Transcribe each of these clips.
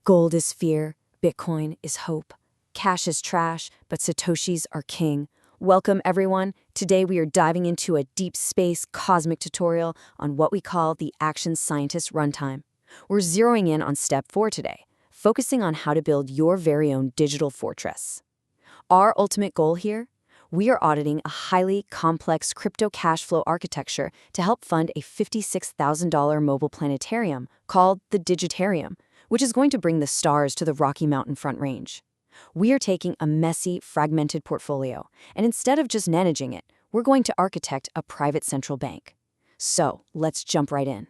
Gold is fear, Bitcoin is hope. Cash is trash, but Satoshis are king. Welcome, everyone. Today we are diving into a deep space cosmic tutorial on what we call the Action Scientist Runtime. We're zeroing in on step 4 today, focusing on how to build your very own digital fortress. Our ultimate goal here? We are auditing a highly complex crypto cash flow architecture to help fund a $56,000 mobile planetarium called the Digitarium, which is going to bring the stars to the Rocky Mountain Front Range. We are taking a messy, fragmented portfolio, and instead of just managing it, we're going to architect a private central bank. So, let's jump right in.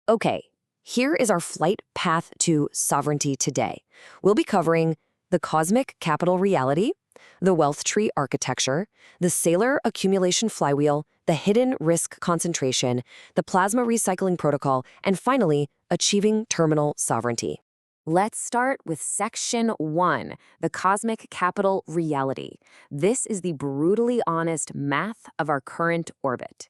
Okay, here is our flight path to sovereignty today. We'll be covering the cosmic capital reality, the wealth tree architecture, the Saylor accumulation flywheel, the hidden risk concentration, the plasma recycling protocol, and finally, achieving terminal sovereignty. Let's start with section 1, the cosmic capital reality. This is the brutally honest math of our current orbit.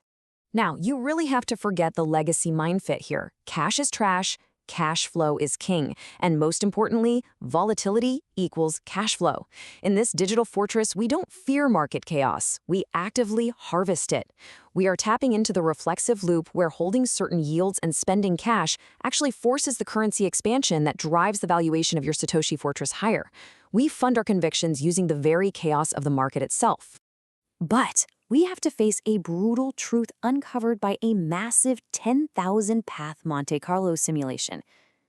Now, you really have to forget the legacy mindset here. Cash is trash, cash flow is king, and most importantly, volatility equals cash flow. In this digital fortress, we don't fear market chaos, we actively harvest it. We are tapping into the reflexive loop where holding certain yields and spending cash actually forces the currency expansion that drives the valuation of your Satoshi fortress higher. We fund our convictions using the very chaos of the market itself. But we have to face a brutal truth uncovered by a massive 10,000-path Monte Carlo simulation.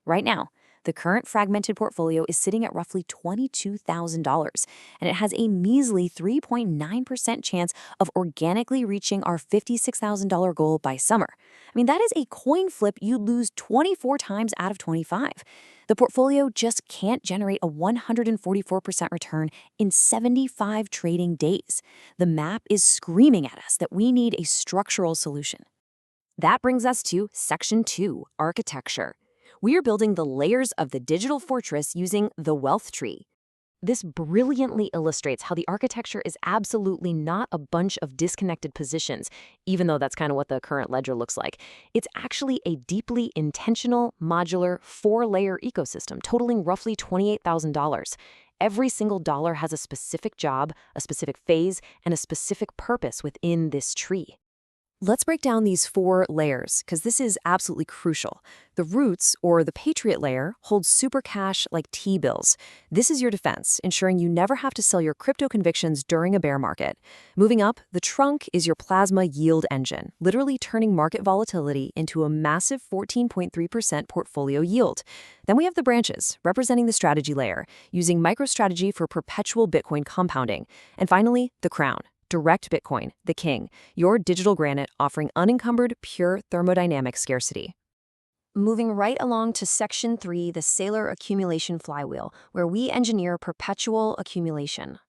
Right now, the current fragmented portfolio is sitting at roughly $22,000, and it has a measly 3.9% chance of organically reaching our $56,000 goal by summer. I mean, that is a coin flip you'd lose 24 times out of 25. The portfolio just can't generate a 144% return in 75 trading days. The map is screaming at us that we need a structural solution. That brings us to section 2, architecture. We are building the layers of the digital fortress using the wealth tree. This brilliantly illustrates how the architecture is absolutely not a bunch of disconnected positions, even though that's kind of what the current ledger looks like. It's actually a deeply intentional, modular, 4-layer ecosystem totaling roughly $28,000. Every single dollar has a specific job, a specific phase, and a specific purpose within this tree. Let's break down these 4 layers, because this is absolutely crucial. The roots, or the Patriot layer, holds super cash like T-bills. This is your defense, ensuring you never have to sell your crypto convictions during a bear market. Moving up, the trunk is your plasma yield engine, literally turning market volatility into a massive 14.3% portfolio yield. Then we have the branches, representing the strategy layer, using MicroStrategy for perpetual Bitcoin compounding. And finally, the crown. Direct Bitcoin, the king, your digital granite offering unencumbered, pure thermodynamic scarcity. Moving right along to section 3, the Saylor accumulation flywheel, where we engineer perpetual accumulation.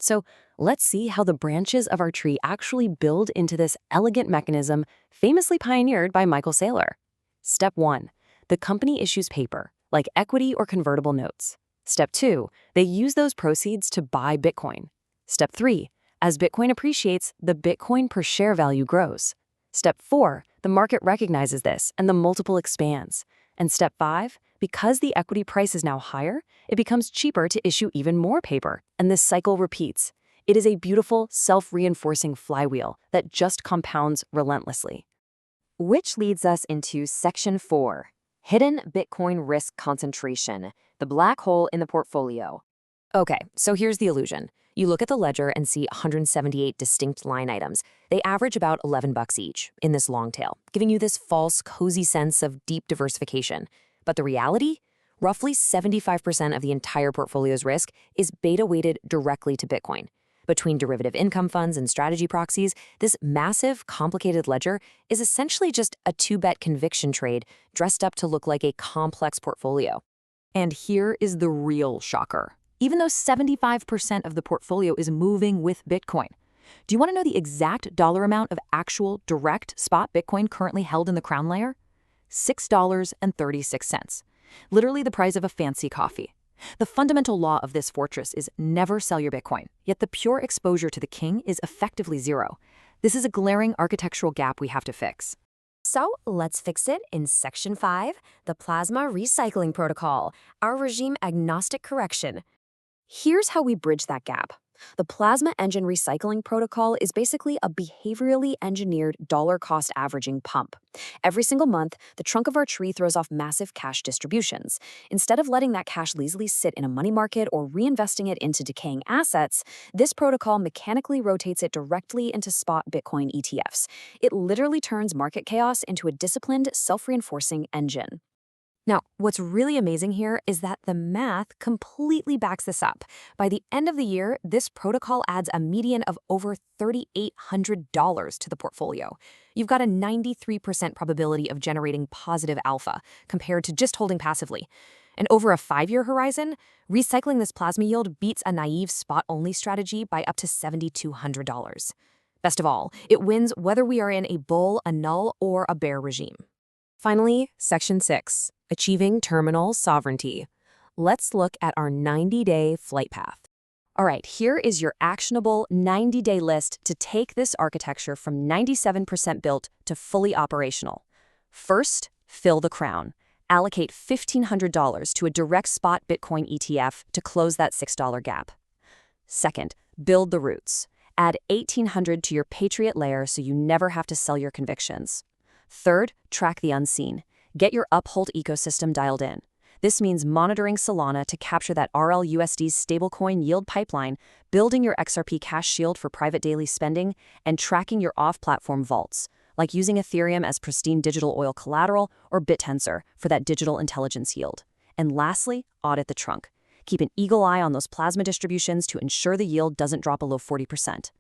So let's see how the branches of our tree actually build into this elegant mechanism famously pioneered by Michael Saylor. Step 1, the company issues paper, like equity or convertible notes. Step 2, they use those proceeds to buy Bitcoin. Step 3, as Bitcoin appreciates, the Bitcoin per share value grows. Step 4, the market recognizes this and the multiple expands. And step 5, because the equity price is now higher, it becomes cheaper to issue even more paper, and this cycle repeats. It is a beautiful, self-reinforcing flywheel that just compounds relentlessly. Which leads us into section 4, hidden Bitcoin risk concentration, the black hole in the portfolio. Okay, so here's the illusion. You look at the ledger and see 178 distinct line items. They average about $11 each in this long tail, giving you this false, cozy sense of deep diversification. But the reality? Roughly 75% of the entire portfolio's risk is beta-weighted directly to Bitcoin. Between derivative income funds and strategy proxies, this massive, complicated ledger is essentially just a 2-bet conviction trade dressed up to look like a complex portfolio. And here is the real shocker. Even though 75% of the portfolio is moving with Bitcoin. Do you want to know the exact dollar amount of actual direct spot Bitcoin currently held in the crown layer? $6.36. Literally the price of a fancy coffee. The fundamental law of this fortress is never sell your Bitcoin, yet the pure exposure to the king is effectively zero. This is a glaring architectural gap we have to fix. So let's fix it in Section 5, the Plasma Recycling Protocol, our regime-agnostic correction. Here's how we bridge that gap. The Plasma Engine Recycling Protocol is basically a behaviorally engineered dollar-cost averaging pump. Every single month, the trunk of our tree throws off massive cash distributions. Instead of letting that cash lazily sit in a money market or reinvesting it into decaying assets, this protocol mechanically rotates it directly into spot Bitcoin ETFs. It literally turns market chaos into a disciplined, self-reinforcing engine. Now, what's really amazing here is that the math completely backs this up. By the end of the year, this protocol adds a median of over $3,800 to the portfolio. You've got a 93% probability of generating positive alpha compared to just holding passively. And over a 5-year horizon, recycling this plasma yield beats a naive spot-only strategy by up to $7,200. Best of all, it wins whether we are in a bull, a null, or a bear regime. Finally, Section 6, Achieving Terminal Sovereignty. Let's look at our 90-day flight path. All right, here is your actionable 90-day list to take this architecture from 97% built to fully operational. First, fill the crown. Allocate $1,500 to a direct spot Bitcoin ETF to close that $6 gap. Second, build the roots. Add $1,800 to your Patriot layer so you never have to sell your convictions. Third, track the unseen. Get your Uphold ecosystem dialed in. This means monitoring Solana to capture that RLUSD's stablecoin yield pipeline, building your XRP cash shield for private daily spending, and tracking your off-platform vaults, like using Ethereum as pristine digital oil collateral or BitTensor for that digital intelligence yield. And lastly, audit the trunk. Keep an eagle eye on those plasma distributions to ensure the yield doesn't drop below 40%.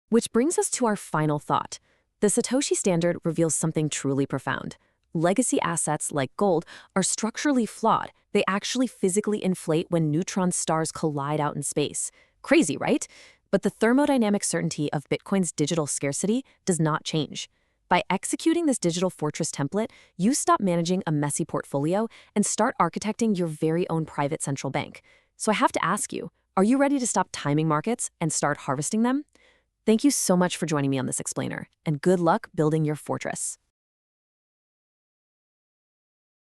Which brings us to our final thought. The Satoshi standard reveals something truly profound. Legacy assets like gold are structurally flawed. They actually physically inflate when neutron stars collide out in space. Crazy, right? But the thermodynamic certainty of Bitcoin's digital scarcity does not change. By executing this digital fortress template, you stop managing a messy portfolio and start architecting your very own private central bank. So I have to ask you, are you ready to stop timing markets and start harvesting them? Thank you so much for joining me on this explainer, and good luck building your fortress.